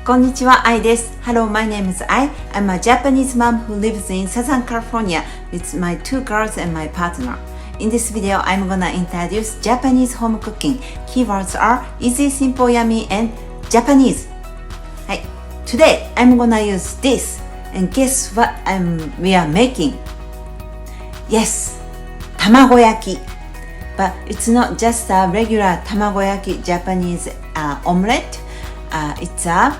こんにちは、愛です。Hello, my name is Ai. I'm a Japanese mom who lives in Southern California with my two girls and my partner. In this video, I'm gonna introduce Japanese home cooking. Keywords are easy, simple, yummy, and Japanese. はい。Today, I'm gonna use this. And guess what we are making? Yes, Tamagoyaki. But it's not just a regular Tamagoyaki Japanese omelette. It's a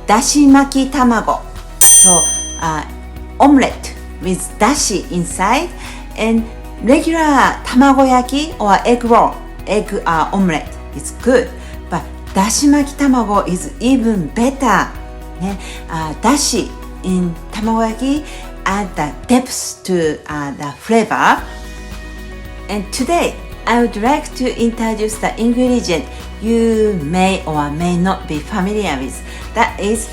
Dashimaki Tamago. So, omelette with dashi inside and regular Tamagoyaki or egg roll, egg omelette is good. But Dashimaki Tamago is even better. ね、dashi in Tamagoyaki add the depth to the flavor. And today, I would like to introduce the ingredient you may or may not be familiar with. That is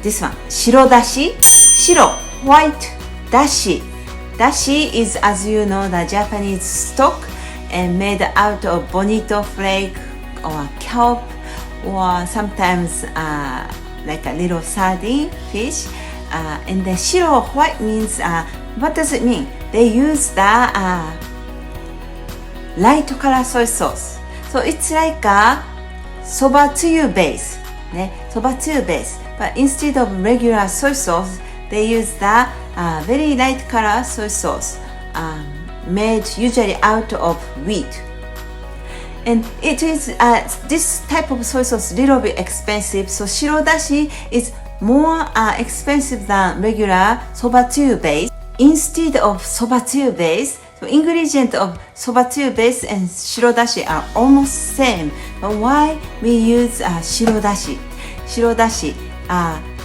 this one, Shiro dashi. Shiro, white dashi. Dashi is, as you know, the Japanese stock and made out of bonito flake or kelp or sometimes like a little sardine fish. And the Shiro white means, what does it mean? They use the light color soy sauce. So it's like a soba tsuyu base. ね、soba tsuyu base. But instead of regular soy sauce, they use the very light color soy sauce made usually out of wheat. And it is this type of soy sauce little bit expensive. So shiro dashi is more expensive than regular soba tsuyu base. Instead of soba tsuyu base, so ingredient of soba tsuyu base and shiro dashi are almost same. But why we use shiro dashi? Shiro dashi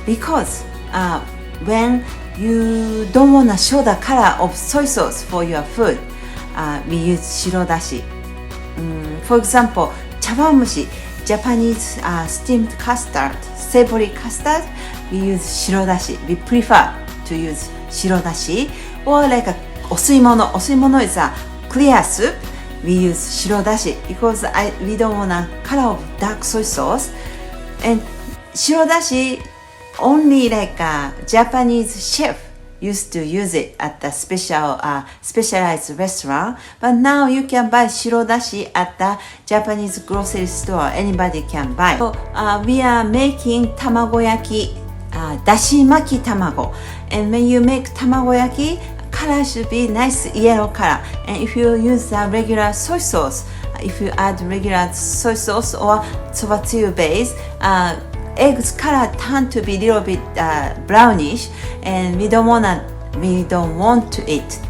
because when you don't want to show the color of soy sauce for your food, we use shiro dashi. For example, Chawanmushi, Japanese steamed custard, savory custard, we use shiro dashi. We prefer to use shiro dashi. Or like a Suimono. Suimono is a clear soup. We use shiro dashi because we don't want a color of dark soy sauce. And shiro dashi, only like a Japanese chef used to use it at the specialized restaurant. But now you can buy shiro dashi at the Japanese grocery store. Anybody can buy. So we are making Tamagoyaki, Dashimaki Tamago. And when you make Tamagoyaki, color should be nice yellow color. And if you use the regular soy sauce, if you add regular soy sauce or soba tsuyu base, eggs color tend to be a little bit brownish, and we don't want to eat.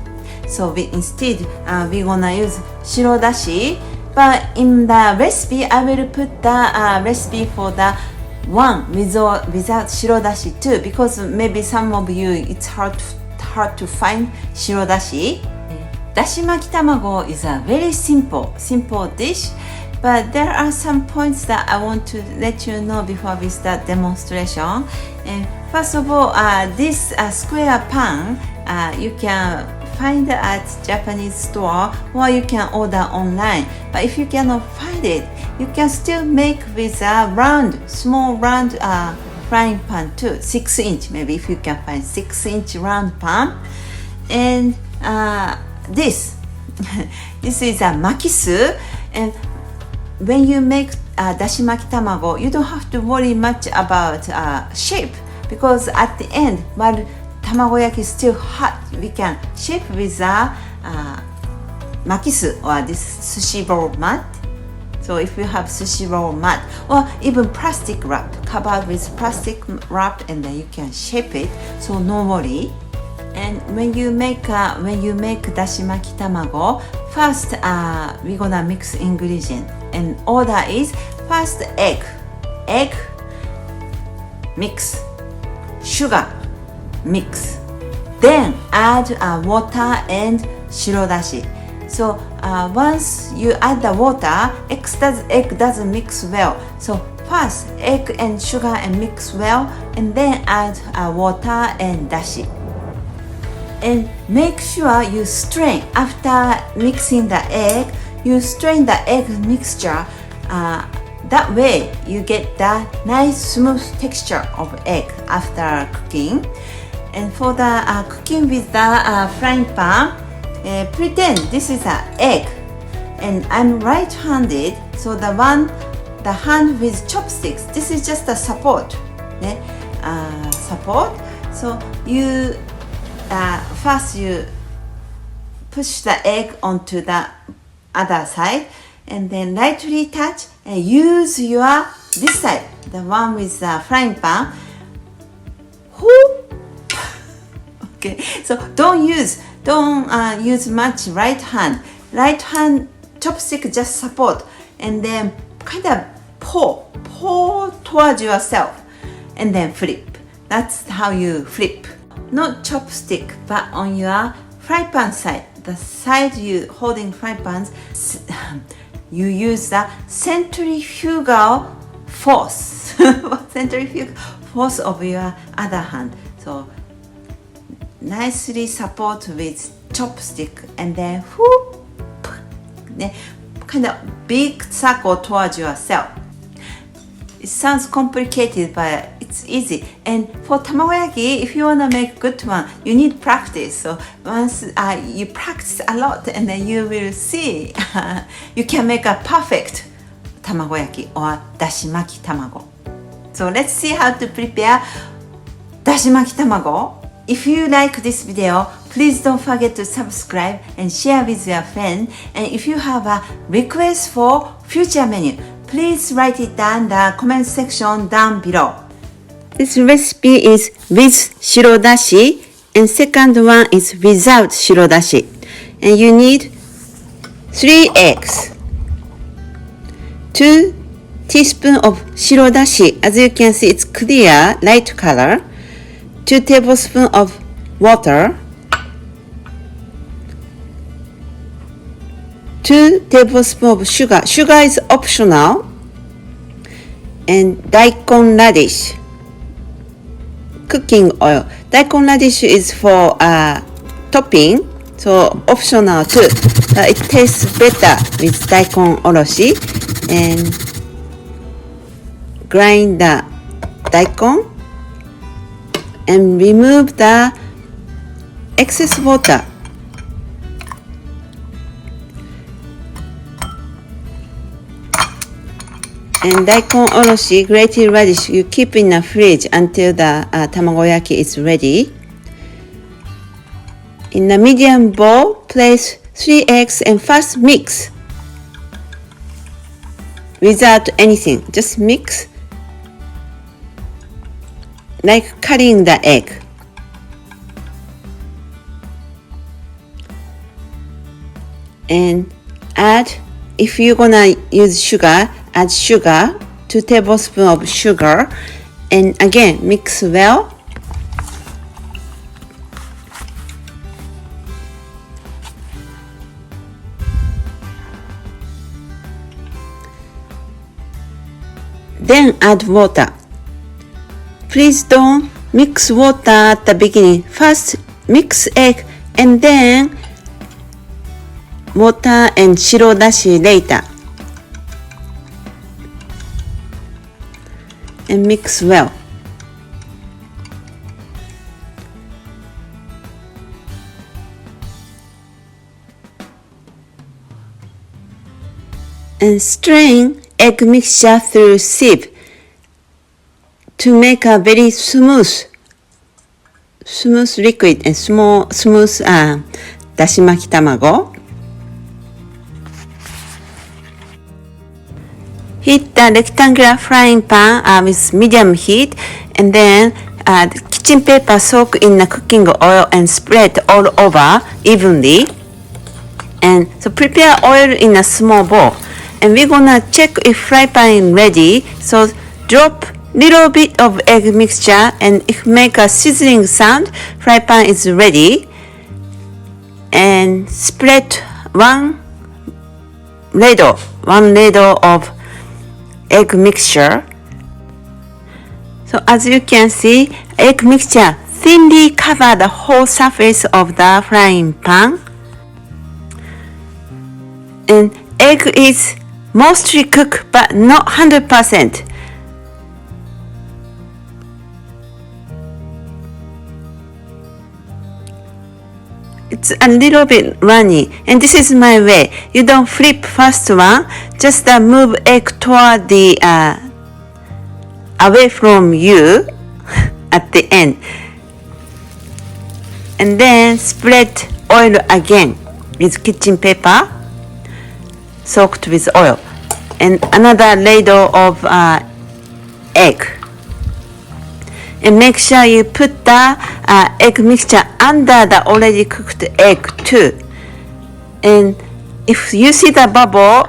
So instead we're gonna use shiro dashi. But in the recipe, I will put the recipe for the one without shiro dashi too, because maybe some of you it's hard to find shiro dashi. Dashimaki Tamago is a very simple dish, but there are some points that I want to let you know before we start demonstration. And first of all, this square pan you can find at Japanese store or you can order online. But if you cannot find it, you can still make with a small round frying pan too, 6-inch, maybe if you can find 6-inch round pan. And this is a Makisu. And when you make Dashimaki Tamago, you don't have to worry much about shape, because at the end, while Tamagoyaki is still hot, we can shape with Makisu or this sushi roll mat. So if you have sushi roll mat or even plastic wrap, covered with plastic wrap, and then you can shape it, so no worry. And when you make Dashimaki Tamago, first we're gonna mix ingredient. And order is first egg mix, sugar mix, then add water and shiro dashi. So once you add the water, egg doesn't mix well. So first egg and sugar and mix well, and then add water and dashi. And make sure you strain after mixing the egg. You strain the egg mixture that way you get the nice smooth texture of egg after cooking. And for the cooking with the frying pan, pretend this is an egg. And I'm right-handed, so the hand with chopsticks, this is just a support. Support. So you first you push the egg onto the other side, and then lightly touch and use your this side, the one with the frying pan. Okay, so don't use much right hand chopstick, just support, and then kind of pour towards yourself, and then flip. That's how you flip. Not chopstick, but on your fry pan side, the side you holding fry pans, you use the centrifugal force, centrifugal force of your other hand. So nicely support with chopstick, and then whoop, kind of big circle towards yourself. It sounds complicated, but it's easy. And for tamagoyaki, if you want to make good one, you need practice. So once you practice a lot, and then you will see you can make a perfect tamagoyaki or dashimaki tamago. So let's see how to prepare dashimaki tamago. If you like this video, please don't forget to subscribe and share with your friend. And if you have a request for future menu, please write it down in the comment section down below. This recipe is with Shiro dashi, and second one is without Shiro dashi. And you need 3 eggs, 2 teaspoons of Shiro dashi. As you can see, it's clear, light color. 2 tablespoons of water, 2 tablespoons of sugar. Sugar is optional. And Daikon radish, cooking oil. Daikon radish is for topping, so optional too. But it tastes better with daikon oroshi. And grind the daikon and remove the excess water. And daikon oroshi, grated radish, you keep in the fridge until the tamagoyaki is ready. In a medium bowl, place 3 eggs and first mix without anything. Just mix like cutting the egg. And add, if you're gonna use sugar, add sugar, 2 tablespoons of sugar, and again mix well. Then add water. Please don't mix water at the beginning. First mix egg and then water and shiro dashi later. And mix well. And strain egg mixture through sieve to make a very smooth liquid and smooth dashimaki tamago. Heat the rectangular frying pan with medium heat, and then the kitchen paper soak in the cooking oil and spread all over evenly. And so prepare oil in a small bowl. And we're gonna check if fry pan is ready. So drop little bit of egg mixture, and if make a sizzling sound, fry pan is ready. And spread one ladle of egg mixture. So as you can see, egg mixture thinly cover the whole surface of the frying pan. And egg is mostly cook, but not 100%. It's a little bit runny, and this is my way. You don't flip first one, just move egg toward the away from you at the end, and then spread oil again with kitchen paper soaked with oil, and another ladle of egg. And make sure you put the egg mixture under the already cooked egg too. And if you see the bubble,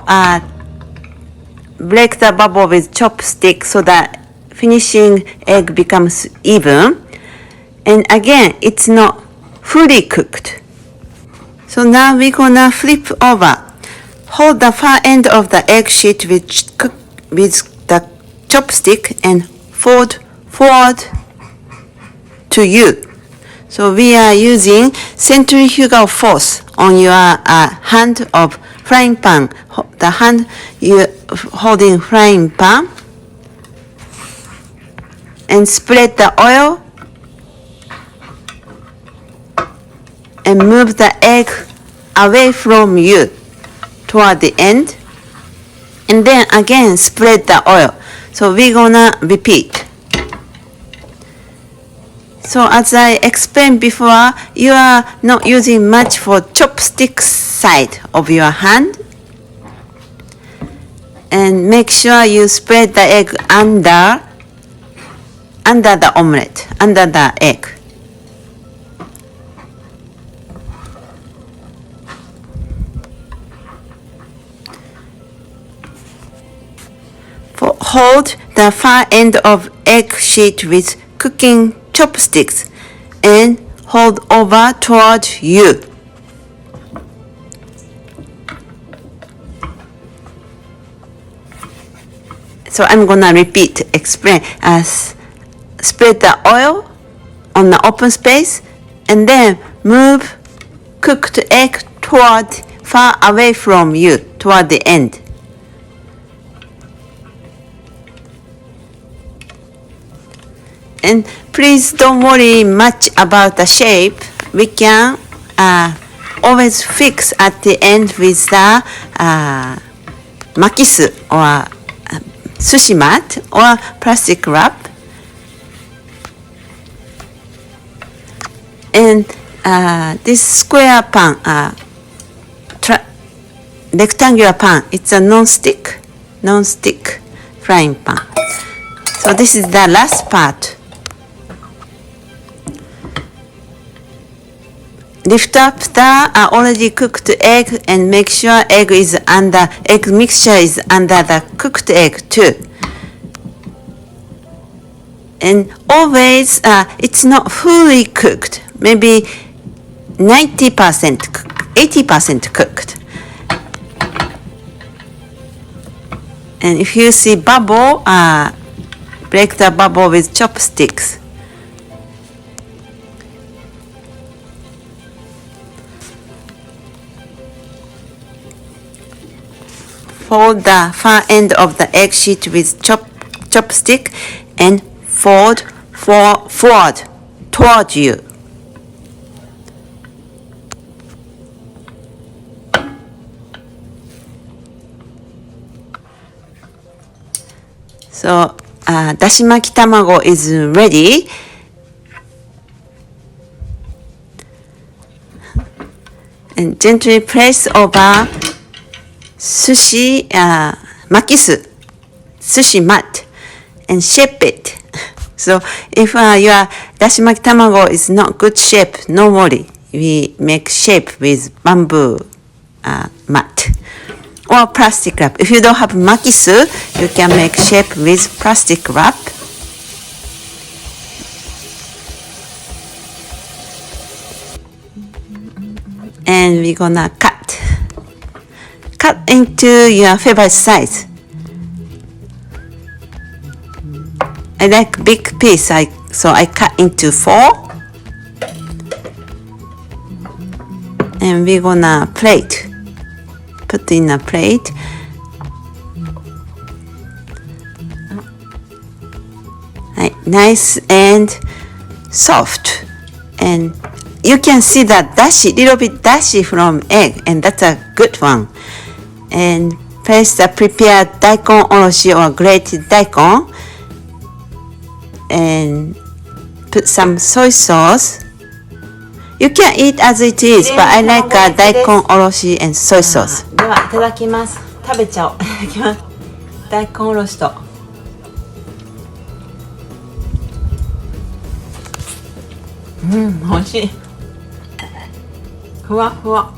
break the bubble with chopstick so that finishing egg becomes even. And again, it's not fully cooked. So now we're gonna flip over. Hold the far end of the egg sheet with the chopstick and fold forward to you. So we are using centrifugal force on your hand of frying pan. The hand you holding frying pan, and spread the oil and move the egg away from you toward the end, and then again spread the oil. So we're gonna repeat. So as I explained before, you are not using much for chopstick side of your hand. And make sure you spread the egg under the omelette, under the egg. Hold the far end of egg sheet with cooking chopsticks and hold over toward you. So I'm gonna repeat, explain. Spread the oil on the open space and then move cooked egg toward far away from you toward the end. And please don't worry much about the shape. We can always fix at the end with the Makisu or sushi mat or plastic wrap. And this square pan, rectangular pan, it's a non-stick frying pan. So this is the last part. Lift up the already cooked egg and make sure egg mixture is under the cooked egg too. And always it's not fully cooked, maybe 90%, 80% cooked. And if you see bubble, break the bubble with chopsticks. Fold the far end of the egg sheet with chopstick and fold forward toward you. So Dashimaki Tamago is ready. And gently place over sushi Makisu sushi mat and shape it. So if your Dashimaki Tamago is not good shape, no worry. We make shape with bamboo mat or plastic wrap. If you don't have Makisu, you can make shape with plastic wrap. And we're gonna cut into your favorite size. I like big piece, so I cut into 4. And we're gonna put in a plate. nice and soft. And you can see that dashi, little bit dashi from egg, and that's a good one. And place the prepared daikon oroshi or grated daikon, and put some soy sauce. You can eat as it is, but I like daikon oroshi and soy sauce. ではいただきます。食べちゃおう。いただきます。大根おろしと。美味しい。ふわふわ。